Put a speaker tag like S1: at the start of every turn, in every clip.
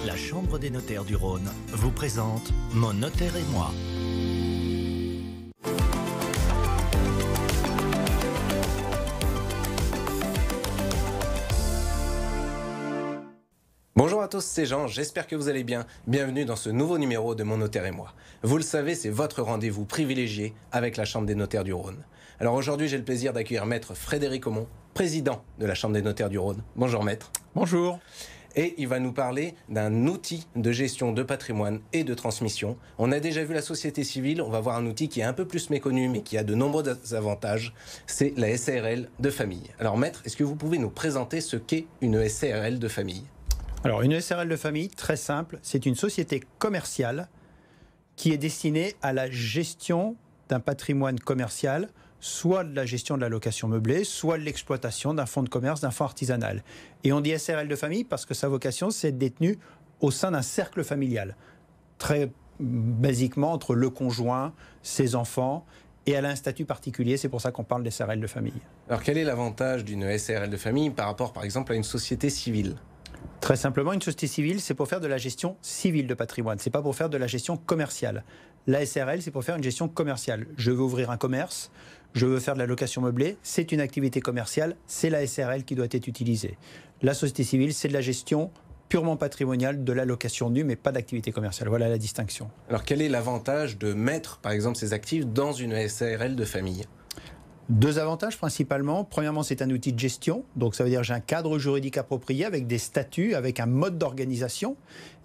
S1: La Chambre des notaires du Rhône vous présente Mon notaire et moi.
S2: Bonjour à tous, c'est Jean, j'espère que vous allez bien. Bienvenue dans ce nouveau numéro de Mon notaire et moi. Vous le savez, c'est votre rendez-vous privilégié avec la Chambre des notaires du Rhône. Alors aujourd'hui, j'ai le plaisir d'accueillir Maître Frédéric Aumont, président de la Chambre des notaires du Rhône. Bonjour Maître.
S3: Bonjour.
S2: Et il va nous parler d'un outil de gestion de patrimoine et de transmission. On a déjà vu la société civile, on va voir un outil qui est un peu plus méconnu mais qui a de nombreux avantages, c'est la SARL de famille. Alors Maître, est-ce que vous pouvez nous présenter ce qu'est une SARL de famille ?
S3: Alors une SARL de famille, très simple, c'est une société commerciale qui est destinée à la gestion d'un patrimoine commercial, soit de la gestion de la location meublée, soit de l'exploitation d'un fonds de commerce, d'un fonds artisanal. Et on dit SARL de famille parce que sa vocation, c'est d'être détenue au sein d'un cercle familial. Très basiquement, entre le conjoint, ses enfants, et elle a un statut particulier, c'est pour ça qu'on parle d'SARL de famille.
S2: Alors quel est l'avantage d'une SARL de famille par rapport, par exemple, à une société civile ?
S3: Très simplement, une société civile, c'est pour faire de la gestion civile de patrimoine. C'est pas pour faire de la gestion commerciale. La SARL, c'est pour faire une gestion commerciale. Je veux ouvrir un commerce, je veux faire de la location meublée, c'est une activité commerciale, c'est la SARL qui doit être utilisée. La société civile, c'est de la gestion purement patrimoniale de la location nue, mais pas d'activité commerciale. Voilà la distinction.
S2: Alors quel est l'avantage de mettre, par exemple, ces actifs dans une SARL de famille ?
S3: Deux avantages principalement. Premièrement, c'est un outil de gestion. Donc ça veut dire que j'ai un cadre juridique approprié avec des statuts, avec un mode d'organisation.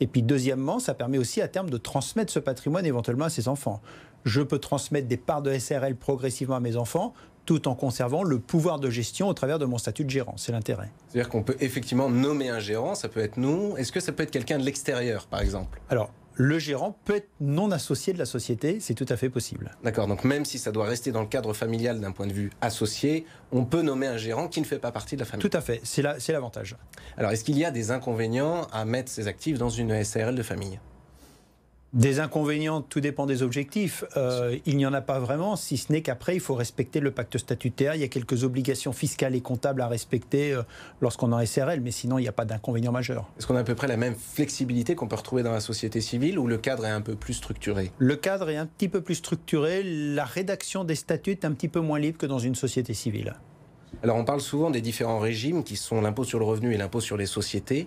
S3: Et puis deuxièmement, ça permet aussi à terme de transmettre ce patrimoine éventuellement à ses enfants. Je peux transmettre des parts de SARL progressivement à mes enfants tout en conservant le pouvoir de gestion au travers de mon statut de gérant. C'est l'intérêt.
S2: C'est-à-dire qu'on peut effectivement nommer un gérant, ça peut être nous. Est-ce que ça peut être quelqu'un de l'extérieur, par exemple ?
S3: Alors, le gérant peut être non associé de la société, c'est tout à fait possible.
S2: D'accord, donc même si ça doit rester dans le cadre familial d'un point de vue associé, on peut nommer un gérant qui ne fait pas partie de la famille.
S3: Tout à fait, c'est l'avantage.
S2: Alors, est-ce qu'il y a des inconvénients à mettre ces actifs dans une SARL de famille ?
S3: Des inconvénients, tout dépend des objectifs. Il n'y en a pas vraiment, si ce n'est qu'après, il faut respecter le pacte statutaire. Il y a quelques obligations fiscales et comptables à respecter lorsqu'on est en SARL, mais sinon, il n'y a pas d'inconvénient majeur.
S2: Est-ce qu'on a à peu près la même flexibilité qu'on peut retrouver dans la société civile ou le cadre est un peu plus structuré ?
S3: Le cadre est un petit peu plus structuré. La rédaction des statuts est un petit peu moins libre que dans une société civile.
S2: Alors, on parle souvent des différents régimes qui sont l'impôt sur le revenu et l'impôt sur les sociétés.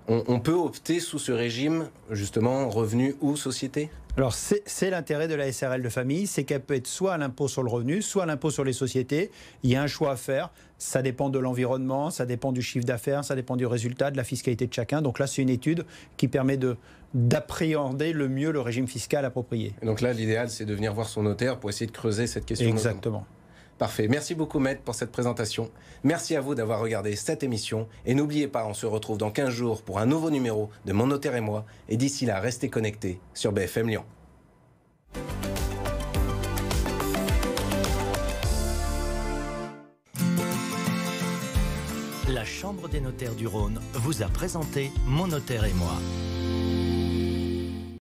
S2: On peut opter sous ce régime, justement, revenu ou société ?
S3: Alors, c'est l'intérêt de la SARL de famille, c'est qu'elle peut être soit à l'impôt sur le revenu, soit à l'impôt sur les sociétés. Il y a un choix à faire. Ça dépend de l'environnement, ça dépend du chiffre d'affaires, ça dépend du résultat, de la fiscalité de chacun. Donc là, c'est une étude qui permet d'appréhender le mieux le régime fiscal approprié.
S2: Et donc là, l'idéal, c'est de venir voir son notaire pour essayer de creuser cette question.
S3: Exactement.
S2: Parfait. Merci beaucoup, Maître, pour cette présentation. Merci à vous d'avoir regardé cette émission. Et n'oubliez pas, on se retrouve dans 15 jours pour un nouveau numéro de Mon notaire et moi. Et d'ici là, restez connectés sur BFM Lyon.
S1: La Chambre des notaires du Rhône vous a présenté Mon notaire et moi.